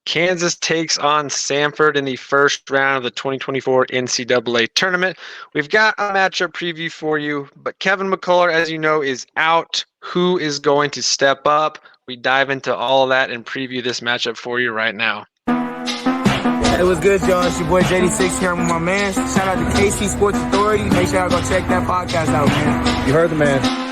Kansas takes on Samford in the first round of the 2024 NCAA tournament. We've got a matchup preview for you, but Kevin McCullar, as you know, is out. Who is going to step up? We dive into all of that and preview this matchup for you right now. It was good, y'all. It's your boy JD6 here with my man. Shout out to KC Sports Authority. Make sure y'all go check that podcast out, man. You heard the man.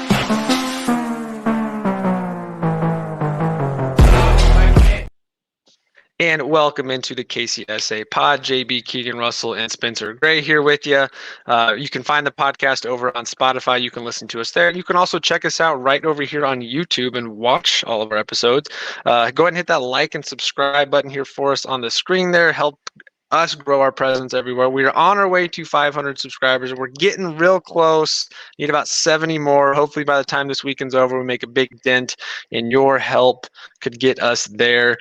And welcome into the KCSA pod. JB Keegan Russell and Spencer Gray here with you. You can find the podcast over on Spotify. You can listen to us there. You can also check us out right over here on YouTube and watch all of our episodes. Go ahead and hit that like and subscribe button here for us on the screen there. Help us grow our presence everywhere. We are on our way to 500 subscribers. We're getting real close. Need about 70 more. Hopefully by the time this weekend's over, we make a big dent, and your help could get us there.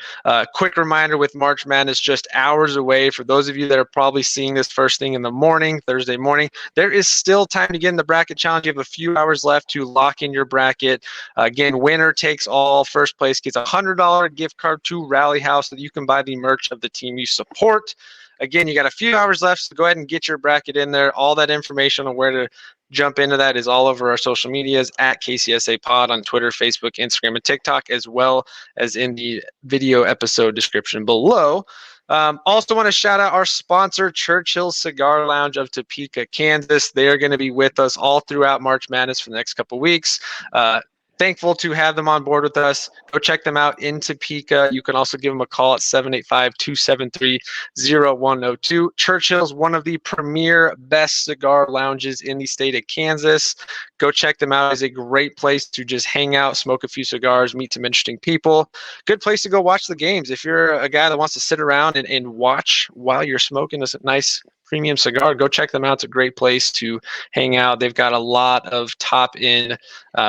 Quick reminder, with March Madness just hours away, for those of you that are probably seeing this first thing in the morning, Thursday morning, there is still time to get in the bracket challenge. You have a few hours left to lock in your bracket. Again, winner takes all. First place gets a $100 gift card to Rally House so that you can buy the merch of the team you support. Again, you got a few hours left, so go ahead and get your bracket in there. All that information on where to jump into that is all over our social medias at KCSA Pod on Twitter, Facebook, Instagram, and TikTok, as well as in the video episode description below. Also want to shout out our sponsor, Churchill Cigar Lounge of Topeka, Kansas. They are going to be with us all throughout March Madness for the next couple weeks. Thankful to have them on board with us. Go check them out in Topeka. You can also give them a call at 785-273-0102. Churchill's one of the premier best cigar lounges in the state of Kansas. Go check them out. It's a great place to just hang out, smoke a few cigars, meet some interesting people. Good place to go watch the games. If you're a guy that wants to sit around and watch while you're smoking a nice premium cigar, go check them out. It's a great place to hang out. They've got a lot of top-end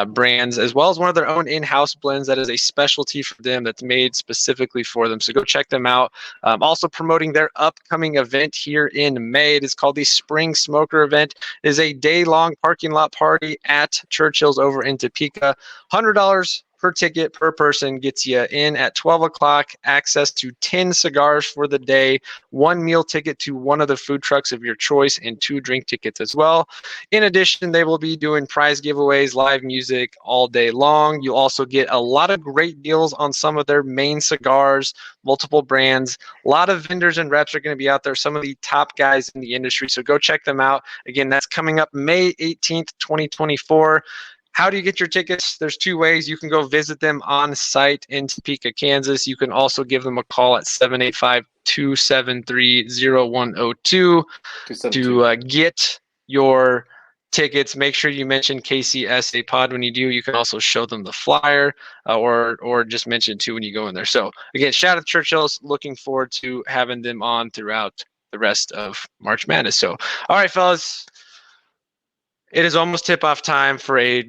brands, as well as one of their own in-house blends that is a specialty for them that's made specifically for them. So go check them out. Also promoting their upcoming event here in May. It is called the Spring Smoker Event. It is a day-long parking lot party at Churchill's over in Topeka. $100 per ticket per person gets you in at 12 o'clock, access to 10 cigars for the day, 1 meal ticket to one of the food trucks of your choice, and 2 drink tickets as well. In addition, they will be doing prize giveaways, live music all day long. You'll also get a lot of great deals on some of their main cigars, multiple brands. A lot of vendors and reps are going to be out there, some of the top guys in the industry. So go check them out. Again, that's coming up May 18th, 2024. How do you get your tickets? There's 2 ways. You can go visit them on site in Topeka, Kansas. You can also give them a call at 785-273-0102 to get your tickets. Make sure you mention KCSA Pod when you do. You can also show them the flyer or just mention it too when you go in there. So again, shout out to Churchill's. Looking forward to having them on throughout the rest of March Madness. So, all right, fellas. It is almost tip-off time for a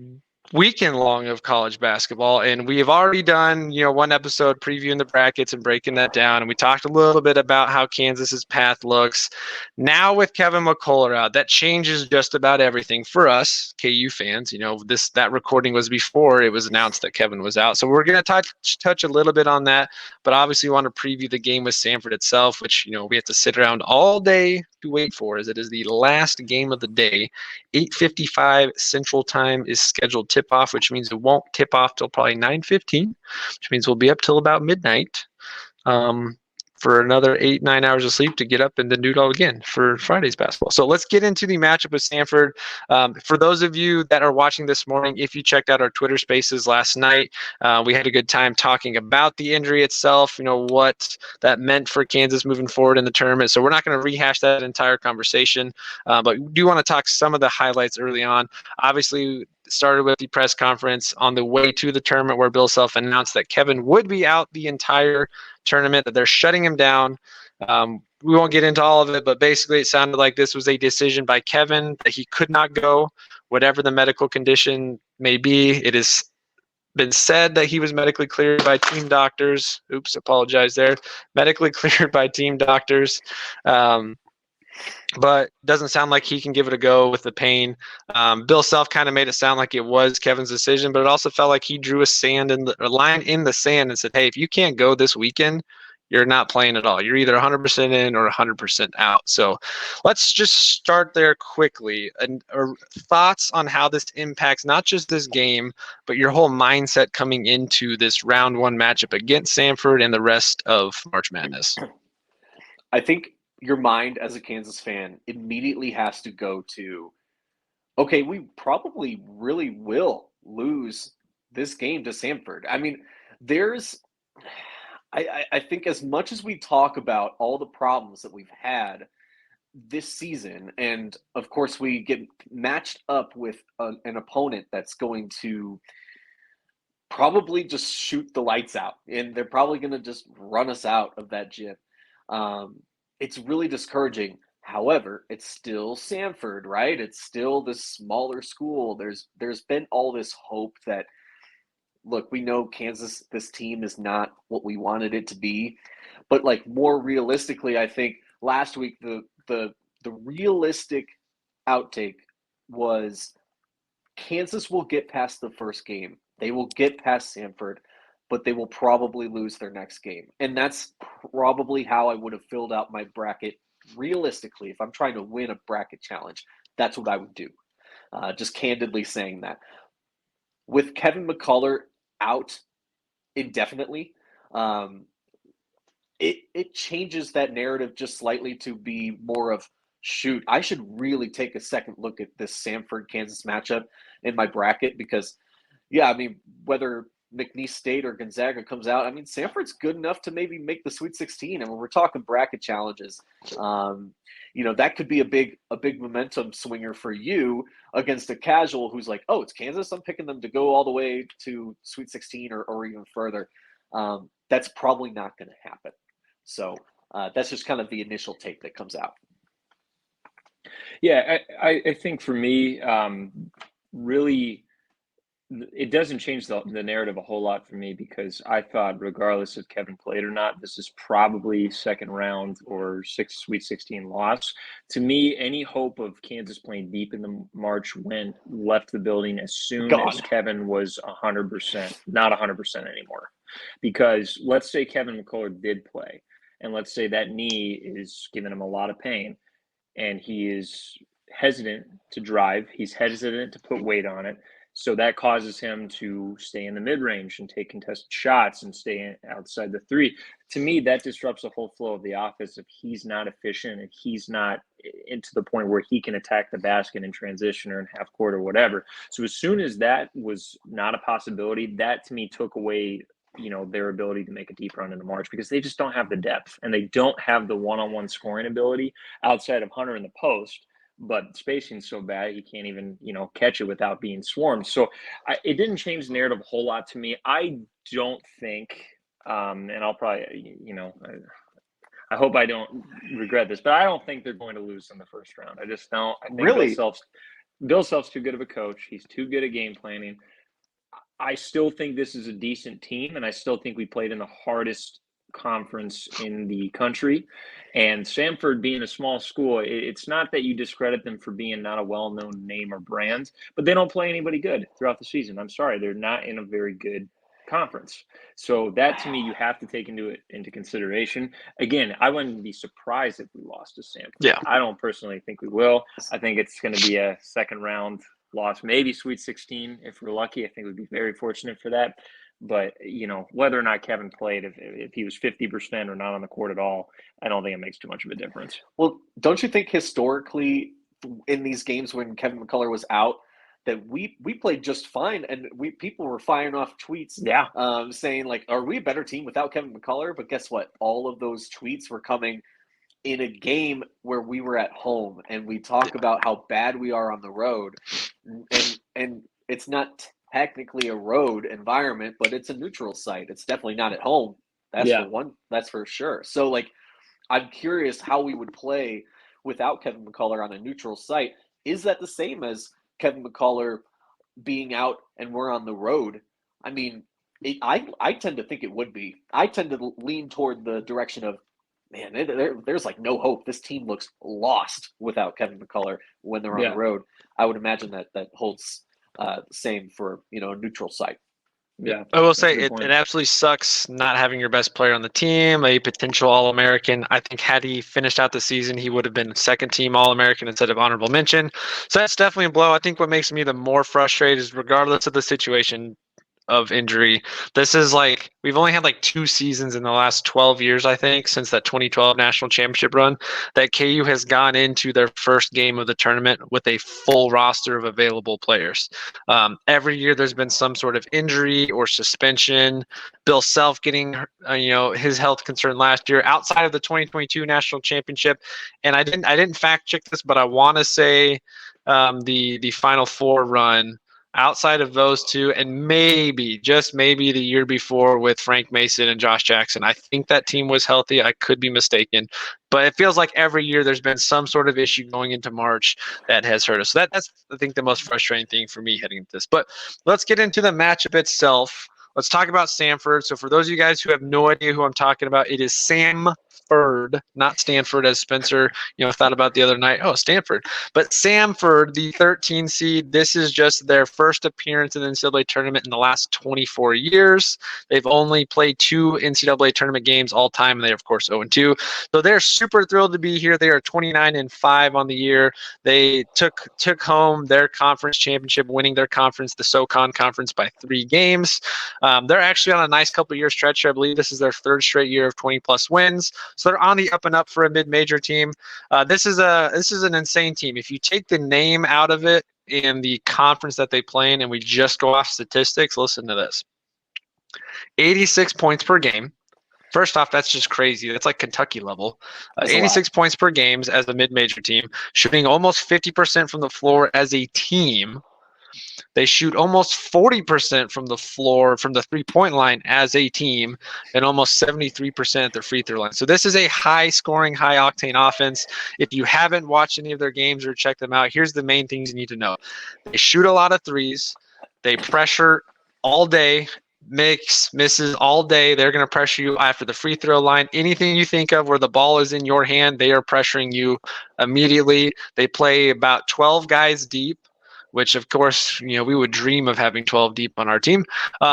weekend long of college basketball, and we have already done, one episode previewing the brackets and breaking that down, and we talked a little bit about how Kansas's path looks. Now with Kevin McCullar out, that changes just about everything for us KU fans. That recording was before it was announced that Kevin was out, so we're going to touch a little bit on that, but obviously we want to preview the game with Samford itself, which we have to sit around all day to wait for, as it is the last game of the day. 8:55 Central Time is scheduled tip-off, which means it won't tip off till probably 9:15, which means we'll be up till about midnight for another 8-9 hours of sleep to get up and then do it all again for Friday's basketball. So let's get into the matchup with Samford. For those of you that are watching this morning, if you checked out our Twitter Spaces last night, we had a good time talking about the injury itself, what that meant for Kansas moving forward in the tournament. So we're not going to rehash that entire conversation, but we do want to talk some of the highlights early on. Obviously, started with the press conference on the way to the tournament where Bill Self announced that Kevin would be out the entire tournament, that they're shutting him down. We won't get into all of it, but basically it sounded like this was a decision by Kevin that he could not go, whatever the medical condition may be. It has been said that he was medically cleared by team doctors. Oops, apologize there. Medically cleared by team doctors. But doesn't sound like he can give it a go with the pain. Bill Self kind of made it sound like it was Kevin's decision, but it also felt like he drew a line in the sand and said, hey, if you can't go this weekend, you're not playing at all. You're either 100% in or 100% out. So let's just start there quickly. And thoughts on how this impacts not just this game, but your whole mindset coming into this round one matchup against Samford and the rest of March Madness. I think your mind as a Kansas fan immediately has to go to, okay, we probably really will lose this game to Samford. I mean, I think as much as we talk about all the problems that we've had this season, and of course we get matched up with an opponent that's going to probably just shoot the lights out, and they're probably going to just run us out of that gym. It's really discouraging. However, it's still Samford, right? It's still this smaller school. There's been all this hope that, look, we know Kansas, this team is not what we wanted it to be, but like more realistically, I think last week the realistic outtake was Kansas will get past the first game. They will get past Samford, but they will probably lose their next game. And that's probably how I would have filled out my bracket realistically. If I'm trying to win a bracket challenge, that's what I would do. Just candidly saying that. With Kevin McCullar out indefinitely, it changes that narrative just slightly to be more of, shoot, I should really take a second look at this Samford-Kansas matchup in my bracket because, yeah, I mean, whether McNeese State or Gonzaga comes out, I mean, Samford's good enough to maybe make the Sweet 16. And when we're talking bracket challenges, that could be a big momentum swinger for you against a casual who's like, oh, it's Kansas. I'm picking them to go all the way to Sweet 16 or even further. That's probably not going to happen. So that's just kind of the initial take that comes out. Yeah, I think for me, really, it doesn't change the narrative a whole lot for me because I thought regardless if Kevin played or not, this is probably second round or Sweet 16 loss. To me, any hope of Kansas playing deep in the March left the building as soon as Kevin was 100%, not 100% anymore. Because let's say Kevin McCullar did play, and let's say that knee is giving him a lot of pain, and he is hesitant to drive. He's hesitant to put weight on it. So that causes him to stay in the mid-range and take contested shots and stay outside the three. To me, that disrupts the whole flow of the offense if he's not efficient, if he's not into the point where he can attack the basket in transition or in half court or whatever. So as soon as that was not a possibility, that to me took away their ability to make a deep run in the March because they just don't have the depth and they don't have the one-on-one scoring ability outside of Hunter in the post. But spacing's so bad he can't even, catch it without being swarmed. So it didn't change the narrative a whole lot to me. I don't think, and I'll probably, I hope I don't regret this, but I don't think they're going to lose in the first round. I just don't. I think really? Bill Self's too good of a coach. He's too good at game planning. I still think this is a decent team, and I still think we played in the hardest conference in the country. And Samford being a small school, it's not that you discredit them for being not a well-known name or brand, but they don't play anybody good throughout the season. I'm sorry, they're not in a very good conference. So that to me, you have to take into consideration. Again, I wouldn't be surprised if we lost to Samford. Yeah. I don't personally think we will. I think it's going to be a second round loss, maybe Sweet 16 if we're lucky. I think we'd be very fortunate for that. But, whether or not Kevin played, if he was 50% or not on the court at all, I don't think it makes too much of a difference. Well, don't you think historically in these games when Kevin McCullar was out that we played just fine and people were firing off tweets saying like, are we a better team without Kevin McCullar? But guess what? All of those tweets were coming in a game where we were at home and we talk about how bad we are on the road. And it's not technically a road environment, but it's a neutral site. It's definitely not at home. That's for sure. So like, I'm curious how we would play without Kevin McCullar on a neutral site. Is that the same as Kevin McCullar being out and we're on the road? I mean, I tend to think it would be. I tend to lean toward the direction of, man, there's like no hope. This team looks lost without Kevin McCullar when they're on the road. I would imagine that holds same for a neutral site. Yeah, I will that's a say good it point. absolutely sucks not having your best player on the team, a potential All-American. I think had he finished out the season, he would have been second team All-American instead of honorable mention. So that's definitely a blow. I think what makes me the more frustrated is regardless of the situation of injury. This is like we've only had like 2 seasons in the last 12 years, I think, since that 2012 national championship run, that KU has gone into their first game of the tournament with a full roster of available players. Every year there's been some sort of injury or suspension. Bill Self getting his health concern last year outside of the 2022 national championship, and I didn't fact check this, but I want to say the Final Four run outside of those two, and maybe, just maybe, the year before with Frank Mason and Josh Jackson. I think that team was healthy. I could be mistaken. But it feels like every year there's been some sort of issue going into March that has hurt us. So that's, I think, the most frustrating thing for me heading into this. But let's get into the matchup itself. Let's talk about Samford. So for those of you guys who have no idea who I'm talking about, it is Samford, not Stanford, as Spencer thought about the other night. Oh, Stanford. But Samford, the 13 seed, this is just their first appearance in the NCAA tournament in the last 24 years. They've only played 2 NCAA tournament games all time, and they're, of course, 0-2. So they're super thrilled to be here. They are 29-5 on the year. They took home their conference championship, winning their conference, the SoCon Conference, by 3 games. They're actually on a nice couple-year stretch. I believe this is their 3rd straight year of 20-plus wins. So they're on the up and up for a mid-major team. This is an insane team. If you take the name out of it in the conference that they play in, and we just go off statistics, listen to this: 86 points per game. First off, that's just crazy. That's like Kentucky level. 86 points per game as a mid-major team, shooting almost 50% from the floor as a team. They shoot almost 40% from the floor, from the three-point line as a team, and almost 73% at their free throw line. So this is a high-scoring, high-octane offense. If you haven't watched any of their games or checked them out, here's the main things you need to know. They shoot a lot of threes. They pressure all day. Misses all day. They're going to pressure you after the free throw line. Anything you think of where the ball is in your hand, they are pressuring you immediately. They play about 12 guys deep, which, of course, we would dream of having 12 deep on our team.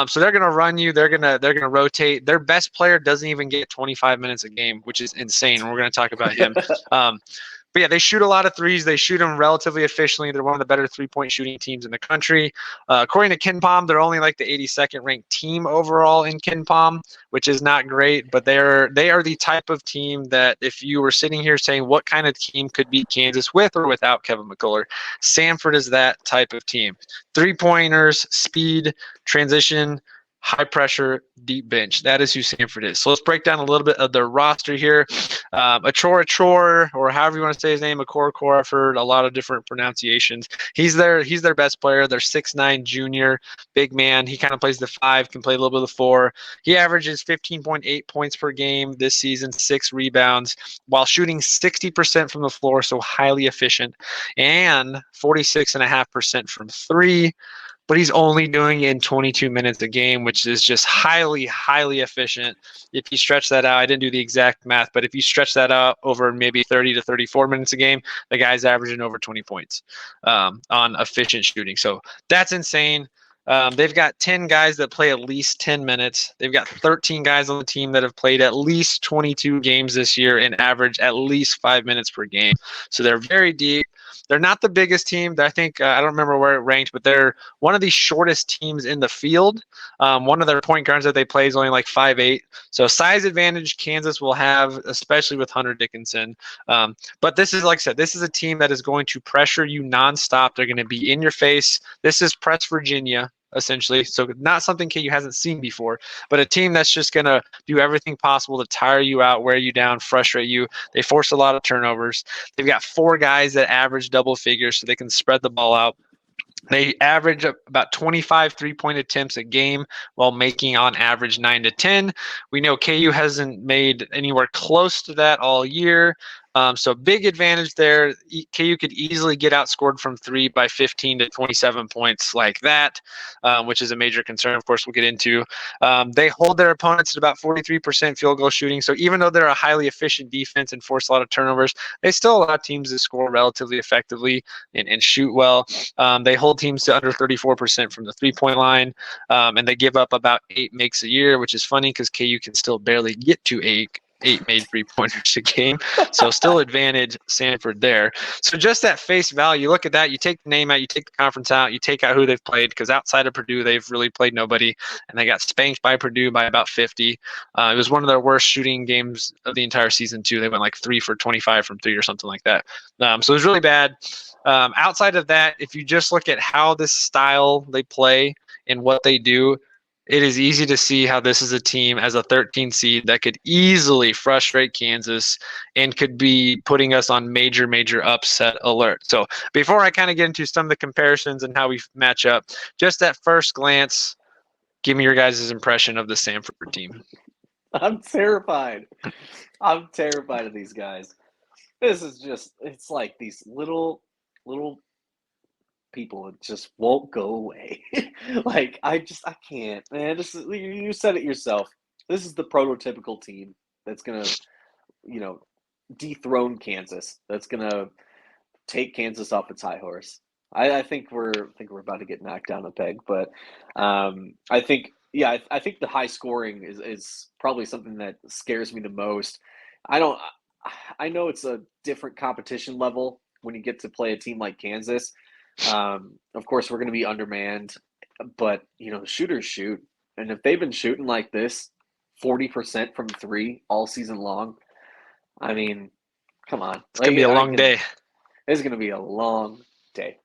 So they're going to run you. They're going to rotate. Their best player doesn't even get 25 minutes a game, which is insane. And we're going to talk about him. But yeah, they shoot a lot of threes. They shoot them relatively efficiently. They're one of the better three-point shooting teams in the country. According to KenPom, they're only like the 82nd ranked team overall in KenPom, which is not great. But they are the type of team that if you were sitting here saying what kind of team could beat Kansas with or without Kevin McCullar, Samford is that type of team. 3-pointers, speed, transition, high pressure, deep bench. That is who Samford is. So let's break down a little bit of their roster here. Achor, or however you want to say his name, Akor. I've heard a lot of different pronunciations. He's their best player. They're 6'9" junior, big man. He kind of plays the 5, can play a little bit of the 4. He averages 15.8 points per game this season, 6 rebounds, while shooting 60% from the floor, so highly efficient, and 46.5% from 3. But he's only doing it in 22 minutes a game, which is just highly, highly efficient. If you stretch that out, I didn't do the exact math, but if you stretch that out over maybe 30 to 34 minutes a game, the guy's averaging over 20 points on efficient shooting. So that's insane. They've got 10 guys that play at least 10 minutes. They've got 13 guys on the team that have played at least 22 games this year and average at least 5 minutes per game. So they're very deep. They're not the biggest team. I think I don't remember where it ranked, but they're one of the shortest teams in the field. One of their point guards that they play is only like 5'8". So size advantage Kansas will have, especially with Hunter Dickinson. But this is, like I said, this is a team that is going to pressure you nonstop. They're going to be in your face. This is Press Virginia, essentially. So not something KU hasn't seen before, but a team that's just going to do everything possible to tire you out, wear you down, frustrate you. They force a lot of turnovers. They've got 4 guys that average double figures so they can spread the ball out. They average about 25 3-point attempts a game while making on average 9 to 10. We know KU hasn't made anywhere close to that all year. So big advantage there. KU could easily get outscored from 3 by 15 to 27 points like that, which is a major concern. Of course, we'll get into. They hold their opponents at about 43% field goal shooting. So even though they're a highly efficient defense and force a lot of turnovers, they still allow teams to score relatively effectively and shoot well. They hold teams to under 34% from the three-point line, and they give up about 8 makes a year, which is funny because KU can still barely get to 8 made three-pointers a game. So still advantage Samford there. So just at face value, look at that. You take the name out, you take the conference out, you take out who they've played, because outside of Purdue, they've really played nobody, and they got spanked by Purdue by about 50. It was one of their worst shooting games of the entire season, too. They went like 3 for 25 from 3 or something like that. So it was really bad. Outside of that, if you just look at how this style they play and what they do, it is easy to see how this is a team as a 13 seed that could easily frustrate Kansas and could be putting us on major, major upset alert. So before I kind of get into some of the comparisons and how we match up, just at first glance, give me your guys' impression of the Samford team. I'm terrified. I'm terrified of these guys. This is just, it's like these little people just won't go away. Like, I can't, man. You said it yourself. This is the prototypical team that's gonna, dethrone Kansas. That's gonna take Kansas off its high horse. I think we're about to get knocked down a peg, but I think the high scoring is probably something that scares me the most. I know it's a different competition level when you get to play a team like Kansas. Of course, we're going to be undermanned, but the shooters shoot, and if they've been shooting like this, 40% from 3 all season long, I mean, come on, it's going to be a long day. It's going to be a long day.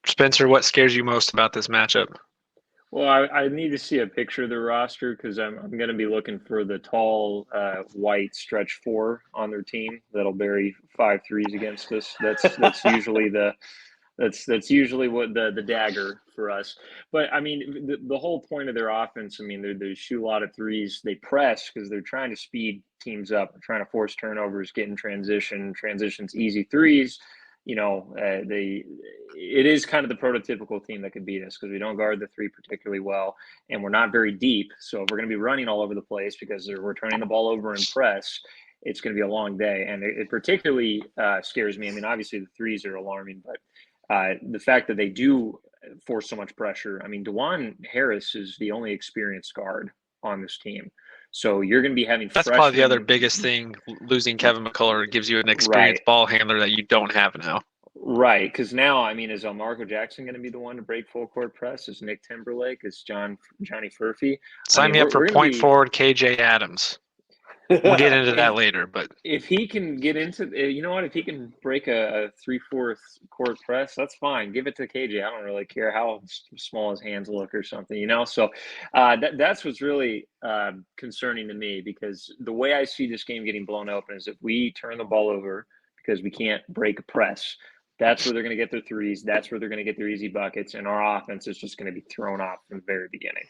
Spencer, what scares you most about this matchup? Well, I need to see a picture of the roster because I'm going to be looking for the tall white stretch 4 on their team that'll bury 5 threes against us. That's usually that's usually what the dagger for us. But I mean, the whole point of their offense, I mean, they shoot a lot of threes. They press because they're trying to speed teams up, they're trying to force turnovers, get in transitions, easy threes. It is kind of the prototypical team that could beat us because we don't guard the 3 particularly well, and we're not very deep. So if we're going to be running all over the place because we're turning the ball over and press, it's going to be a long day. And it particularly scares me. I mean, obviously the threes are alarming, but the fact that they do force so much pressure. I mean, DeJuan Harris is the only experienced guard on this team. So you're going to be having That's probably the other biggest thing. Losing Kevin McCullar gives you an experienced ball handler that you don't have now. Right, because now, I mean, is Marco Jackson going to be the one to break full court press? Is Nick Timberlake? Is Johnny Furphy? Sign me up for point forward KJ Adams. We'll get into that later, but if he can get into, if he can break a 3/4 court press, that's fine. Give it to KJ. I don't really care how small his hands look or something, So that's what's really concerning to me, because the way I see this game getting blown open is if we turn the ball over because we can't break a press. That's where they're going to get their threes. That's where they're going to get their easy buckets, and our offense is just going to be thrown off from the very beginning.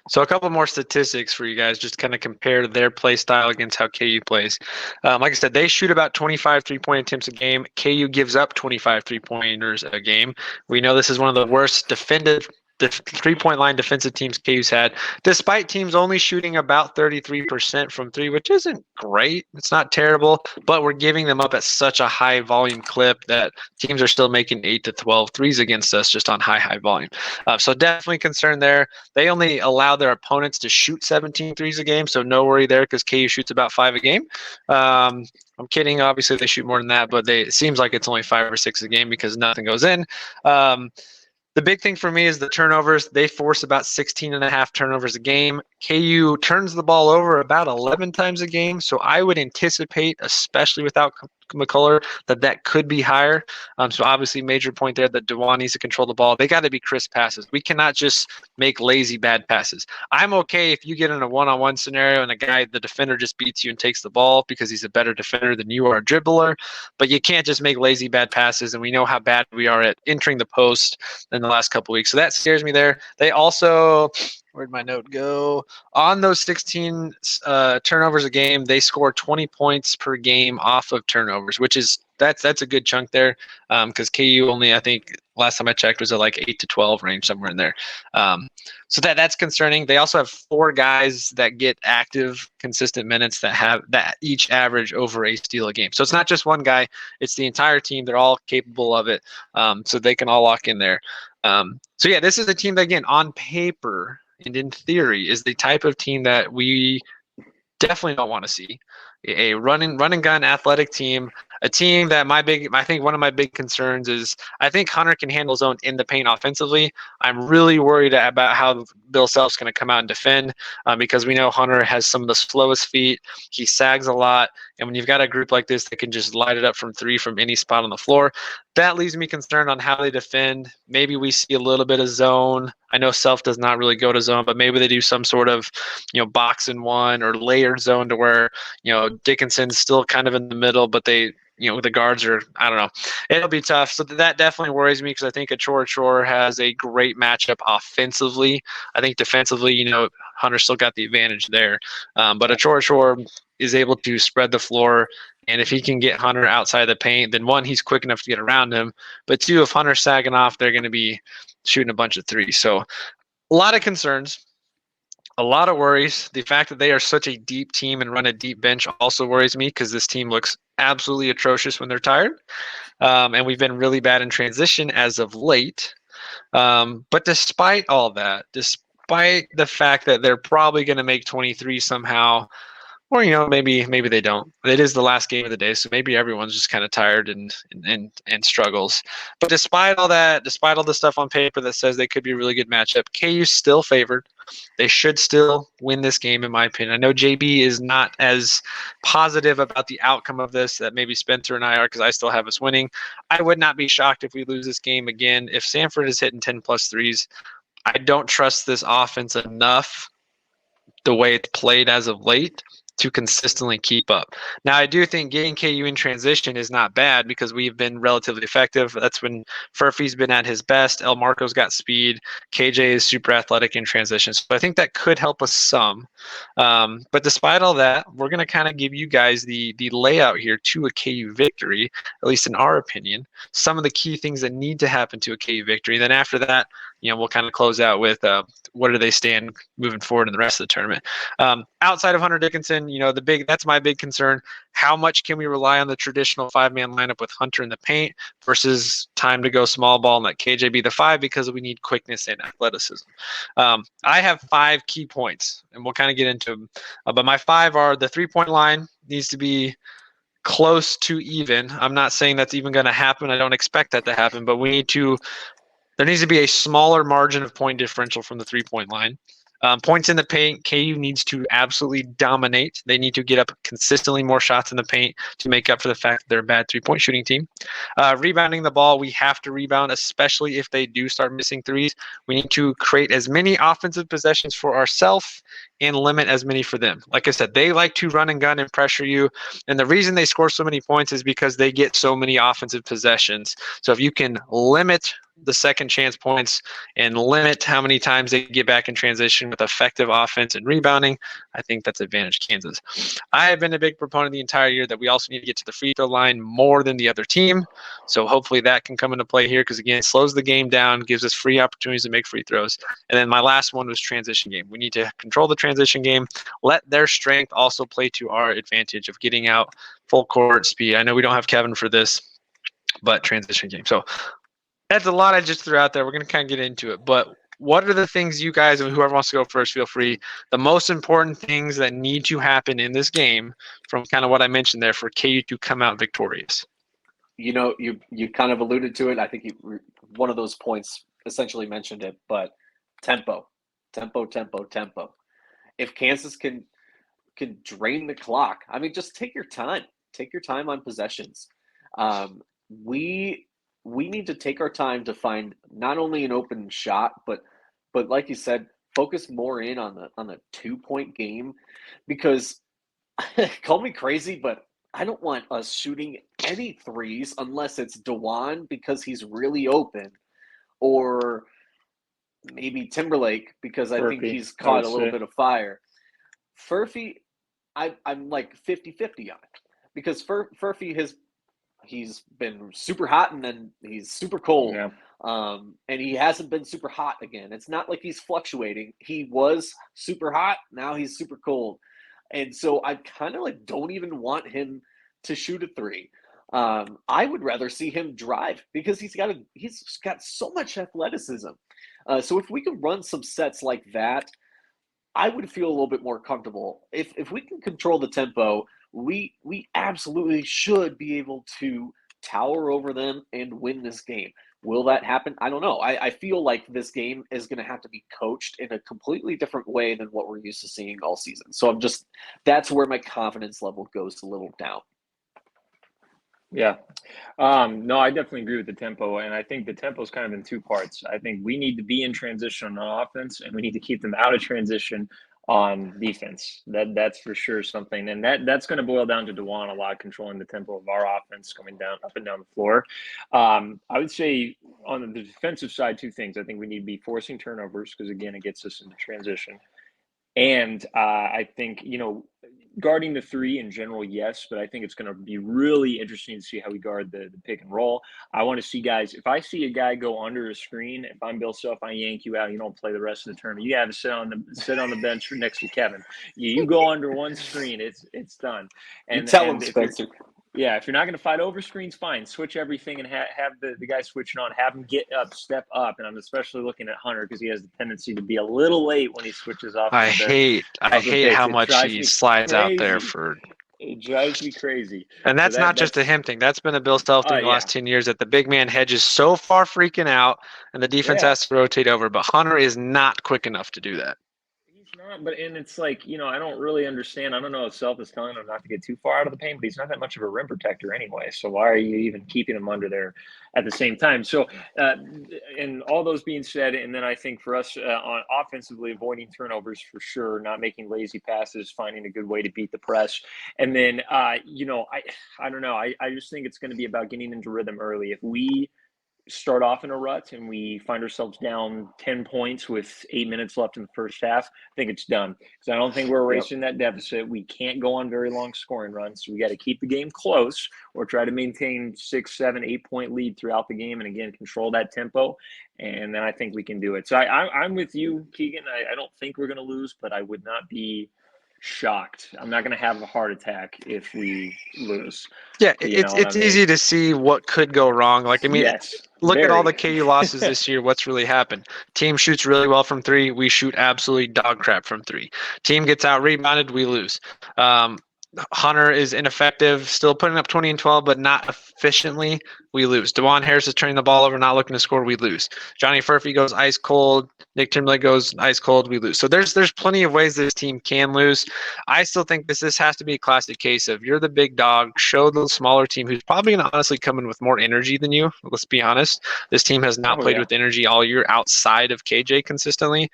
So a couple more statistics for you guys, just kind of compare their play style against how KU plays. Like I said, they shoot about 25 three-point attempts a game. KU gives up 25 three-pointers a game. We know this is one of the worst defended three-point line defensive teams KU's had, despite teams only shooting about 33% from 3, which isn't great. It's not terrible, but we're giving them up at such a high volume clip that teams are still making 8 to 12 threes against us just on high volume. So definitely concerned there. They only allow their opponents to shoot 17 threes a game, so no worry there because KU shoots about 5 a game. I'm kidding. Obviously, they shoot more than that, but it seems like it's only 5 or 6 a game because nothing goes in. The big thing for me is the turnovers. They force about 16.5 turnovers a game. KU turns the ball over about 11 times a game, so I would anticipate, especially without McCullar, that could be higher. So obviously, major point there that DeJuan needs to control the ball. They got to be crisp passes. We cannot just make lazy bad passes. I'm okay if you get in a one-on-one scenario and the defender just beats you and takes the ball because he's a better defender than you are a dribbler, but you can't just make lazy bad passes, and we know how bad we are at entering the post in the last couple of weeks. So that scares me there. They also Where'd my note go? On those 16 turnovers a game, they score 20 points per game off of turnovers, which is that's a good chunk there. Because KU only, I think last time I checked, was at like 8 to 12 range, somewhere in there. So that's concerning. They also have 4 guys that get active, consistent minutes that each average over a steal a game. So it's not just one guy; it's the entire team. They're all capable of it, so they can all lock in there. So yeah, this is a team that, again, on paper and in theory, is the type of team that we definitely don't want to see. A run and gun athletic team, a team that I think one of my big concerns is I think Hunter can handle his own in the paint offensively. I'm really worried about how Bill Self's going to come out and defend, because we know Hunter has some of the slowest feet. He sags a lot. And when you've got a group like this that can just light it up from 3 from any spot on the floor, that leaves me concerned on how they defend. Maybe we see a little bit of zone. I know Self does not really go to zone, but maybe they do some sort of, box and one or layered zone to where, Dickinson's still kind of in the middle, but they, the guards are, I don't know. It'll be tough. So that definitely worries me, because I think Achor has a great matchup offensively. I think defensively, Hunter still got the advantage there. But Achor is able to spread the floor. And if he can get Hunter outside the paint, then 1, he's quick enough to get around him. But 2, if Hunter's sagging off, they're going to be shooting a bunch of threes. So a lot of concerns. A lot of worries. The fact that they are such a deep team and run a deep bench also worries me, because this team looks absolutely atrocious when they're tired. And we've been really bad in transition as of late. But despite all that, despite the fact that they're probably going to make 23 somehow, or maybe they don't. It is the last game of the day, so maybe everyone's just kind of tired and struggles. But despite all that, despite all the stuff on paper that says they could be a really good matchup, KU's still favored. They should still win this game, in my opinion. I know JB is not as positive about the outcome of this that maybe Spencer and I are, because I still have us winning. I would not be shocked if we lose this game again. If Samford is hitting 10-plus threes, I don't trust this offense enough, the way it's played as of late, to consistently keep up. Now, I do think getting KU in transition is not bad, because we've been relatively effective. That's when Furphy's been at his best. El Marco's got speed. KJ is super athletic in transition. So I think that could help us some. But despite all that, we're going to kind of give you guys the layout here to a KU victory, at least in our opinion. Some of the key things that need to happen to a KU victory. Then after that, we'll kind of close out with where do they stand moving forward in the rest of the tournament. Outside of Hunter Dickinson, that's my big concern. How much can we rely on the traditional 5-man lineup with Hunter in the paint versus time to go small ball and let KJ be the 5, because we need quickness and athleticism. I have 5 key points, and we'll kind of get into them. But my 5 are: the 3-point line needs to be close to even. I'm not saying that's even going to happen. I don't expect that to happen, but there needs to be a smaller margin of point differential from the 3-point line. Points in the paint, KU needs to absolutely dominate. They need to get up consistently more shots in the paint to make up for the fact that they're a bad 3-point shooting team. Rebounding the ball, we have to rebound, especially if they do start missing threes. We need to create as many offensive possessions for ourselves and limit as many for them. Like I said, they like to run and gun and pressure you. And the reason they score so many points is because they get so many offensive possessions. So if you can limit the second chance points and limit how many times they get back in transition with effective offense and rebounding, I think that's advantage Kansas. I have been a big proponent the entire year that we also need to get to the free throw line more than the other team. So hopefully that can come into play here, because again, it slows the game down, gives us free opportunities to make free throws. And then my last one was transition game. We need to control the transition game, let their strength also play to our advantage of getting out full court speed. I know we don't have Kevin for this, but transition game. So that's a lot I just threw out there. We're going to kind of get into it. But what are the things you guys, and whoever wants to go first, feel free, the most important things that need to happen in this game from kind of what I mentioned there for KU to come out victorious? You kind of alluded to it. I think one of those points essentially mentioned it, but tempo. If Kansas can drain the clock, I mean, just take your time. Take your time on possessions. We need to take our time to find not only an open shot, but like you said, focus more in on the 2-point game, because call me crazy, but I don't want us shooting any threes unless it's DeJuan because he's really open, or maybe Timberlake, because I think Furphy, he's I caught would a little say. bit of fire. Furphy, I'm like 50-50 on it, because Furphy he's been super hot and then he's super cold. Yeah. And he hasn't been super hot again. It's not like he's fluctuating. He was super hot, now he's super cold. And so I kind of like don't even want him to shoot a three. I would rather see him drive, because he's got so much athleticism. So if we could run some sets like that, I would feel a little bit more comfortable. If we can control the tempo, we absolutely should be able to tower over them and win this game. Will that happen? I don't know. I feel like this game is going to have to be coached in a completely different way than what we're used to seeing all season. So that's where my confidence level goes a little down. Yeah. No, I definitely agree with the tempo, and I think the tempo is kind of in two parts. I think we need to be in transition on offense, and we need to keep them out of transition on defense. That's for sure something, and that's going to boil down to DeJuan a lot, controlling the tempo of our offense coming down up and down the floor. I would say on the defensive side, two things. I think we need to be forcing turnovers, because again, it gets us into transition. And I think, guarding the three in general, yes, but I think it's going to be really interesting to see how we guard the pick and roll. I want to see guys, if I see a guy go under a screen, if I'm Bill Self, I yank you out, you don't play the rest of the tournament. You have to sit on the bench next to Kevin. You go under one screen, it's done. And you tell him, Spencer. Yeah, if you're not going to fight over screens, fine. Switch everything and have the guy switching on. Have him get up, step up. And I'm especially looking at Hunter, because he has the tendency to be a little late when he switches off. I hate how much he slides out there for. It drives me crazy. And that's not just a him thing. That's been a Bill Self thing the last 10 years, that the big man hedges so far freaking out and the defense has to rotate over. But Hunter is not quick enough to do that. Not, and it's like, I don't really understand. I don't know if Self is telling him not to get too far out of the paint, but he's not that much of a rim protector anyway. So why are you even keeping him under there at the same time? So, and all those being said, and then I think for us on offensively, avoiding turnovers for sure, not making lazy passes, finding a good way to beat the press. And then, I don't know. I just think it's going to be about getting into rhythm early. If we start off in a rut and we find ourselves down 10 points with 8 minutes left in the first half, I think it's done, because I don't think we're erasing that deficit. We can't go on very long scoring runs, so we got to keep the game close or try to maintain 6, 7, 8 point lead throughout the game, and again, control that tempo, and then I think we can do it. So I'm with you, Keegan. I don't think we're going to lose, but I would not be shocked. I'm not going to have a heart attack if we lose. Yeah, it's easy to see what could go wrong. Like, I mean, look at all the KU losses this year. What's really happened? Team shoots really well from three. We shoot absolutely dog crap from three. Team gets out rebounded. We lose. Hunter is ineffective, still putting up 20 and 12, but not efficiently. We lose. DeJuan Harris is turning the ball over, not looking to score. We lose. Johnny Furphy goes ice cold. Nick Timberlake goes ice cold. We lose. So there's plenty of ways this team can lose. I still think this has to be a classic case of you're the big dog. Show the smaller team, who's probably going to honestly come in with more energy than you. Let's be honest. This team has not played with energy all year outside of KJ consistently.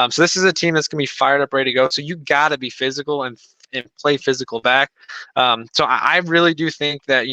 So this is a team that's going to be fired up, ready to go. So you got to be physical and play physical back. So I really do think that,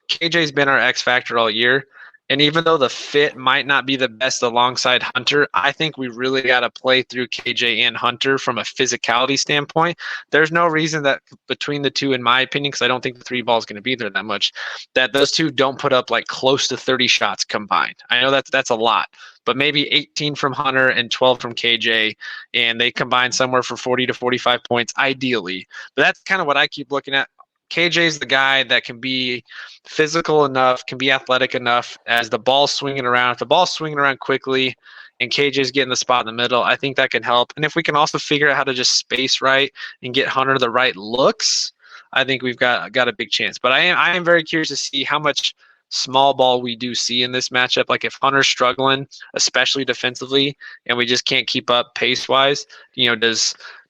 KJ's been our X factor all year. And even though the fit might not be the best alongside Hunter, I think we really got to play through KJ and Hunter from a physicality standpoint. There's no reason that between the two, in my opinion, because I don't think the three ball is going to be there that much, that those two don't put up like close to 30 shots combined. I know that's a lot, but maybe 18 from Hunter and 12 from KJ, and they combine somewhere for 40 to 45 points, ideally. But that's kind of what I keep looking at. KJ's the guy that can be physical enough, can be athletic enough as the ball's swinging around. If the ball's swinging around quickly and KJ's getting the spot in the middle, I think that can help. And if we can also figure out how to just space right and get Hunter the right looks, I think we've got a big chance. But I am very curious to see how much small ball we do see in this matchup. Like if Hunter's struggling, especially defensively, and we just can't keep up pace-wise,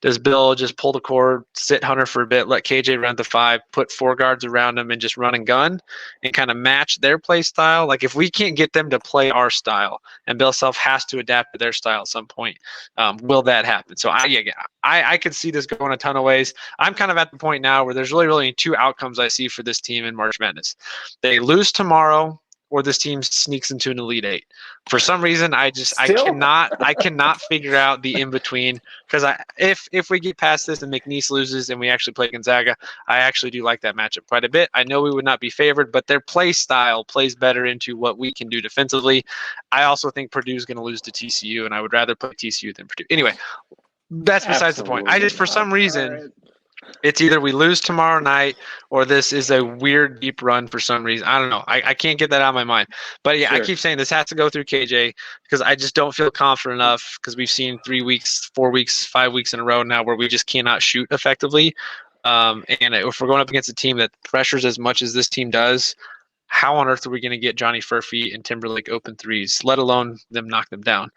does Bill just pull the cord, sit Hunter for a bit, let KJ run the 5, put 4 guards around him and just run and gun and kind of match their play style? Like if we can't get them to play our style and Bill Self has to adapt to their style at some point, will that happen? So I could see this going a ton of ways. I'm kind of at the point now where there's really 2 outcomes I see for this team in March Madness. They lose tomorrow, or this team sneaks into an Elite Eight. For some reason, I Still? cannot figure out the in between, because if we get past this and McNeese loses and we actually play Gonzaga, I actually do like that matchup quite a bit. I know we would not be favored, but their play style plays better into what we can do defensively. I also think Purdue's going to lose to TCU, and I would rather play TCU than Purdue. Anyway, that's besides the point. I just, for some reason, it's either we lose tomorrow night or this is a weird deep run for some reason. I don't know. I can't get that out of my mind. But yeah, Sure. I keep saying this has to go through KJ because I just don't feel confident enough, because we've seen 3 weeks, 4 weeks, 5 weeks in a row now where we just cannot shoot effectively. And if we're going up against a team that pressures as much as this team does, how on earth are we going to get Johnny Furphy and Timberlake open threes, let alone them knock them down?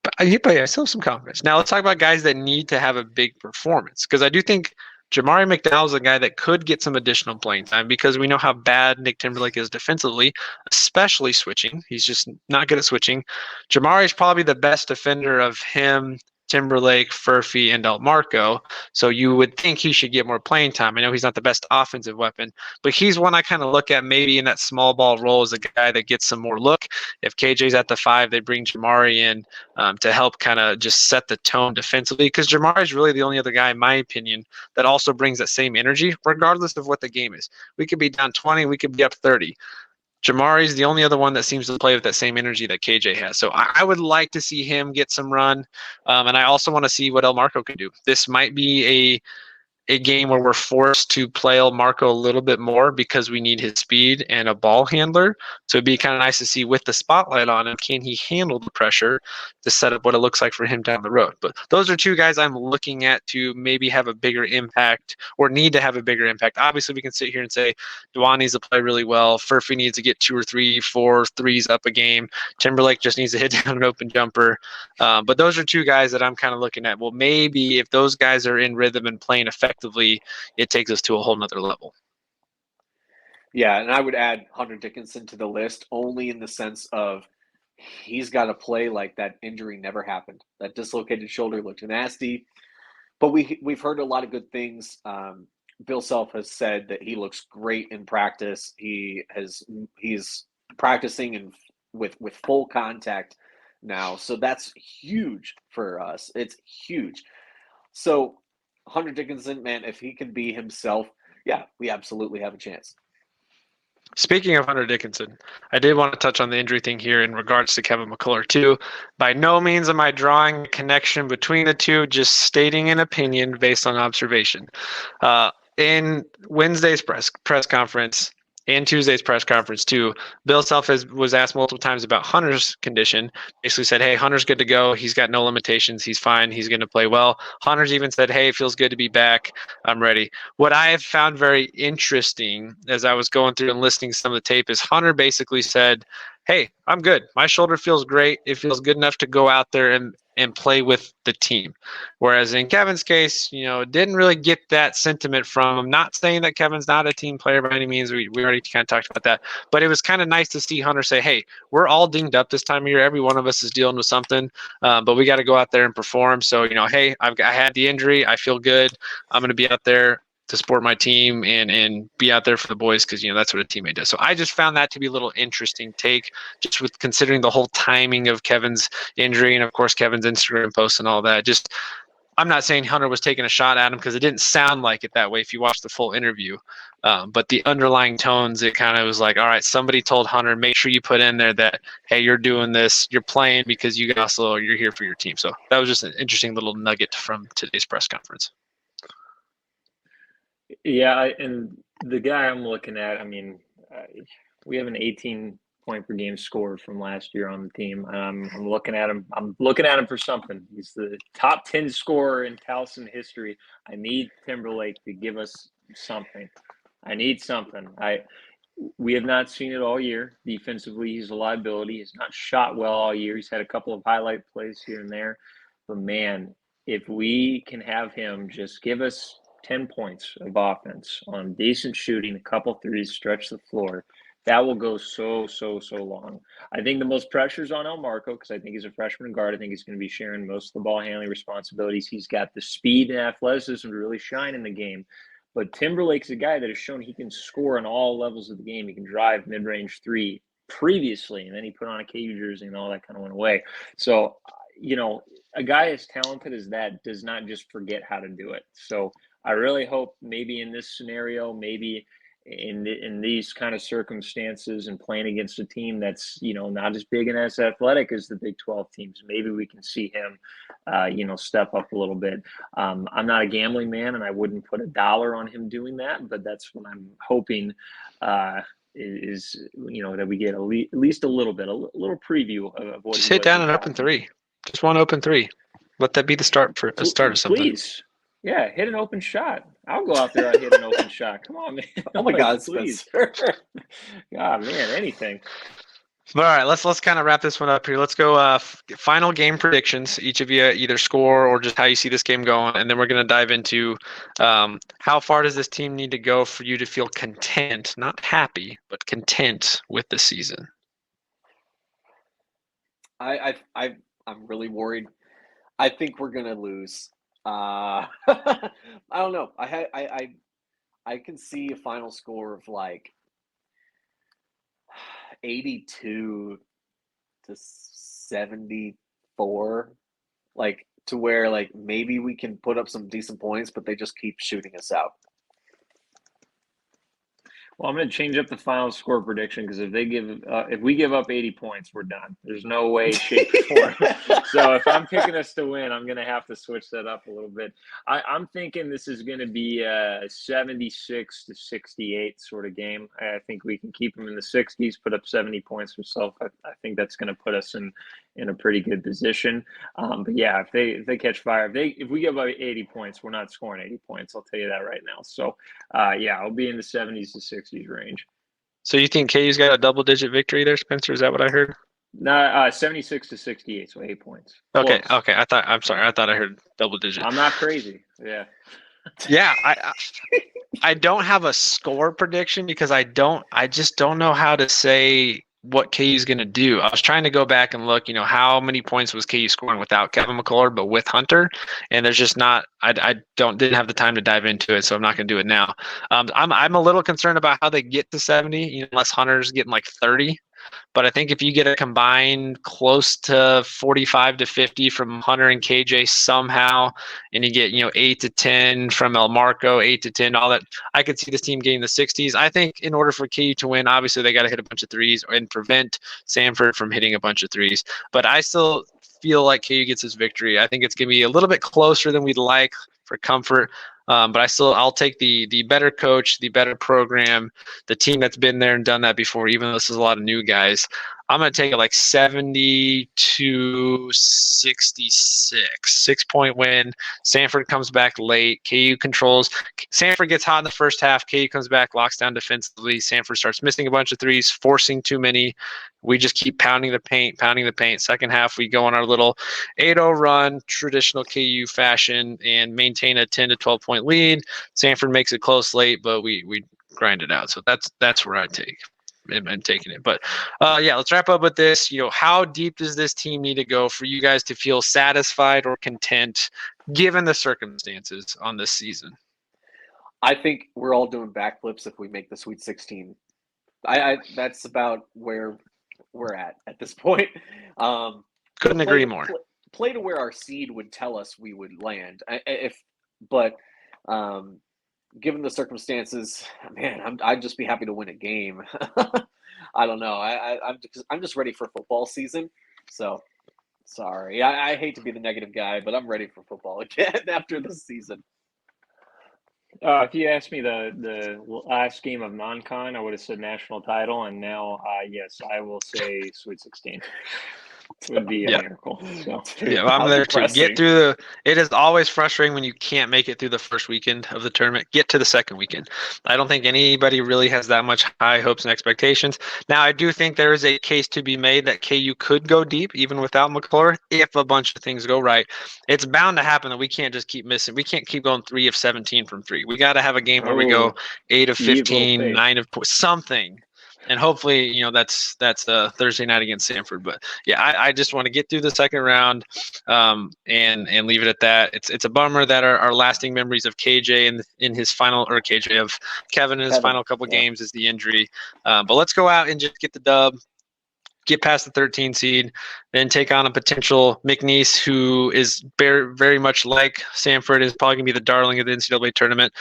But I still have some confidence. Now let's talk about guys that need to have a big performance, because I do think Jamari McDowell is a guy that could get some additional playing time, because we know how bad Nick Timberlake is defensively, especially switching. He's just not good at switching. Jamari is probably the best defender of him, Timberlake, Furphy, and Marco. So you would think he should get more playing time. I know he's not the best offensive weapon, but he's one I kind of look at maybe in that small ball role as a guy that gets some more look. If KJ's at the 5, they bring Jamari in to help kind of just set the tone defensively, because Jamari is really the only other guy, in my opinion, that also brings that same energy, regardless of what the game is. We could be down 20, we could be up 30. Jamari's the only other one that seems to play with that same energy that KJ has. So I would like to see him get some run. And I also want to see what Marco can do. This might be a game where we're forced to play Marco a little bit more because we need his speed and a ball handler. So it'd be kind of nice to see, with the spotlight on him, can he handle the pressure to set up what it looks like for him down the road. But those are two guys I'm looking at to maybe have a bigger impact, or need to have a bigger impact. Obviously, we can sit here and say Dwan needs to play really well. Furphy needs to get 2 or 3, 4 threes up a game. Timberlake just needs to hit down an open jumper. But those are two guys that I'm kind of looking at. Well, maybe if those guys are in rhythm and playing effectively, it takes us to a whole nother level. Yeah, and I would add Hunter Dickinson to the list, only in the sense of he's got to play like that injury never happened. That dislocated shoulder looked nasty, but we've heard a lot of good things. Bill Self has said that he looks great in practice. He's practicing and with full contact now, so that's huge for us. It's huge. So Hunter Dickinson, man, if he can be himself, yeah, we absolutely have a chance. Speaking of Hunter Dickinson, I did want to touch on the injury thing here in regards to Kevin McCullar too. By no means am I drawing a connection between the two, just stating an opinion based on observation. In Wednesday's press conference and Tuesday's press conference too, Bill Self was asked multiple times about Hunter's condition. Basically said, hey, Hunter's good to go. He's got no limitations. He's fine. He's going to play well. Hunter's even said, hey, it feels good to be back. I'm ready. What I have found very interesting as I was going through and listening to some of the tape is Hunter basically said, hey, I'm good. My shoulder feels great. It feels good enough to go out there and play with the team. Whereas in Kevin's case, didn't really get that sentiment from him. Not saying that Kevin's not a team player by any means. We already kind of talked about that. But it was kind of nice to see Hunter say, hey, we're all dinged up this time of year. Every one of us is dealing with something, but we got to go out there and perform. So, hey, I had the injury. I feel good. I'm going to be out there to support my team and be out there for the boys, because that's what a teammate does. So I just found that to be a little interesting take, just with considering the whole timing of Kevin's injury and of course Kevin's Instagram posts and all that. Just, I'm not saying Hunter was taking a shot at him, because it didn't sound like it that way if you watch the full interview. But the underlying tones, it kind of was like, all right, somebody told Hunter, make sure you put in there that, hey, you're doing this, you're playing because you're here for your team. So that was just an interesting little nugget from today's press conference. Yeah, and the guy I'm looking at, we have an 18-point per game score from last year on the team. I'm looking at him. I'm looking at him for something. He's the top 10 scorer in Towson history. I need Timberlake to give us something. I need something. We have not seen it all year. Defensively, he's a liability. He's not shot well all year. He's had a couple of highlight plays here and there. But, man, if we can have him just give us 10 points of offense on decent shooting, a couple threes, stretch the floor, that will go so long. I think the most pressure is on Marco, because I think he's a freshman guard. I think he's going to be sharing most of the ball handling responsibilities. He's got the speed and athleticism to really shine in the game. But Timberlake's a guy that has shown he can score on all levels of the game. He can drive mid-range three previously, and then he put on a KU jersey and all that kind of went away. So, a guy as talented as that does not just forget how to do it. So I really hope maybe in this scenario, maybe in these kind of circumstances and playing against a team that's, not as big and as athletic as the Big 12 teams, maybe we can see him, step up a little bit. I'm not a gambling man, and I wouldn't put $1 on him doing that, but that's what I'm hoping is that we get at least a little bit, a little preview of what. Just hit down an open three. Just one open three. Let that be the start for a start of something. Please. Yeah, hit an open shot. I'll go out there and hit an open shot. Come on, man. Oh my God, please. Spencer. God, man, anything. All right, let's kind of wrap this one up here. Let's go final game predictions. Each of you either score or just how you see this game going, and then we're going to dive into how far does this team need to go for you to feel content, not happy, but content with the season. I'm really worried. I think we're going to lose. I don't know. I can see a final score of like 82 to 74, like to where like maybe we can put up some decent points, but they just keep shooting us out. Well, I'm going to change up the final score prediction because if we give up 80 points, we're done. There's no way, shape, or form. So if I'm picking us to win, I'm going to have to switch that up a little bit. I'm thinking this is going to be a 76 to 68 sort of game. I think we can keep them in the 60s, put up 70 points ourselves. I think that's going to put us in a pretty good position. But yeah, if they catch fire, if we give up 80 points, we're not scoring 80 points. I'll tell you that right now. So yeah, I'll be in the 70s to 60s range. So you think KU's got a double-digit victory there, Spencer? Is that what I heard? No, 76 to 68, so 8 points. Okay, Close. Okay. I'm sorry. I thought I heard double-digit. I'm not crazy. Yeah. Yeah, I don't have a score prediction because I just don't know how to say what KU's going to do. I was trying to go back and look, how many points was KU scoring without Kevin McCullar, but with Hunter, and there's just not. I didn't have the time to dive into it, so I'm not going to do it now. I'm a little concerned about how they get to 70, unless Hunter's getting like 30. But I think if you get a combined close to 45 to 50 from Hunter and KJ somehow, and you get 8 to 10 from El Marco, 8 to 10, all that, I could see this team getting the 60s. I think in order for KU to win, obviously they got to hit a bunch of threes and prevent Samford from hitting a bunch of threes. But I still feel like KU gets this victory. I think it's going to be a little bit closer than we'd like for comfort. But I'll take the better coach, the better program, the team that's been there and done that before, even though this is a lot of new guys. I'm going to take it like 70 to 66. 6-point win. Samford comes back late. KU controls. Samford gets hot in the first half. KU comes back, locks down defensively. Samford starts missing a bunch of threes, forcing too many. We just keep pounding the paint. Second half, we go on our little 8-0 run, traditional KU fashion, and maintain a 10 to 12-point lead. Samford makes it close late, but we grind it out. So that's where I take. I'm taking it. But yeah, let's wrap up with this. How deep does this team need to go for you guys to feel satisfied or content given the circumstances on this season? I think we're all doing backflips if we make the Sweet 16. That's about where we're at this point. Couldn't agree more. Play to where our seed would tell us we would land. Given the circumstances, man, I'd just be happy to win a game. I don't know. I'm just ready for football season. So sorry. I hate to be the negative guy, but I'm ready for football again after this season. If you asked me the last game of non-con, I would have said national title, and now, yes, I will say Sweet 16. It would be a miracle. So, yeah, I'm there to get through it is always frustrating when you can't make it through the first weekend of the tournament. Get to the second weekend. I don't think anybody really has that much high hopes and expectations. Now, I do think there is a case to be made that KU could go deep even without McCullar if a bunch of things go right. It's bound to happen that we can't just keep missing. We can't keep going 3 of 17 from 3. We got to have a game where we go 8 of 15, 9 of something. and hopefully, that's Thursday night against Samford. But yeah, I just want to get through the second round, and leave it at that. It's a bummer that our lasting memories of KJ in his final, or KJ of Kevin in his final couple games is the injury. But let's go out and just get the dub, get past the 13 seed, then take on a potential McNeese who is very, very much like Samford, is probably going to be the darling of the NCAA tournament,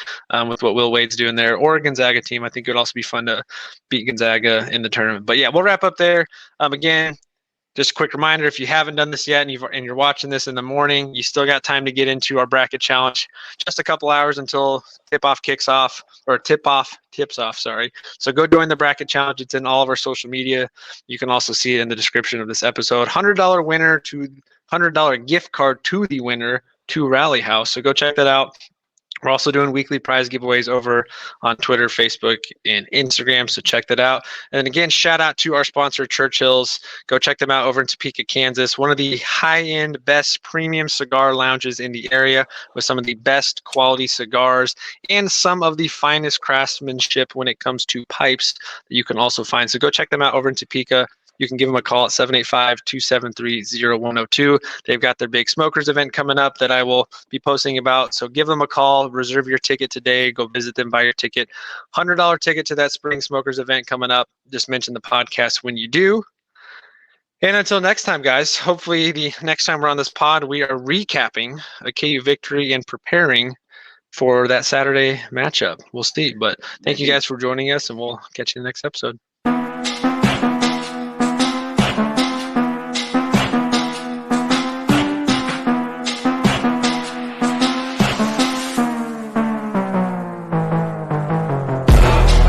with what Will Wade's doing there, or a Gonzaga team. I think it would also be fun to beat Gonzaga in the tournament. But yeah, we'll wrap up there. Again, just a quick reminder, if you haven't done this yet and you're watching this in the morning, you still got time to get into our bracket challenge. Just a couple hours until tip-off tips off, sorry. So go join the bracket challenge. It's in all of our social media. You can also see it in the description of this episode. $100 winner to $100 gift card to the winner to Rally House. So go check that out. We're also doing weekly prize giveaways over on Twitter, Facebook, and Instagram, so check that out. And again, shout out to our sponsor, Churchill's. Go check them out over in Topeka, Kansas. One of the high-end, best premium cigar lounges in the area, with some of the best quality cigars and some of the finest craftsmanship when it comes to pipes that you can also find. So go check them out over in Topeka. You can give them a call at 785-273-0102. They've got their big smokers event coming up that I will be posting about. So give them a call, reserve your ticket today, go visit them, buy your ticket. $100 ticket to that spring smokers event coming up. Just mention the podcast when you do. And until next time, guys, hopefully the next time we're on this pod, we are recapping a KU victory and preparing for that Saturday matchup. We'll see. But thank you guys for joining us, and we'll catch you in the next episode.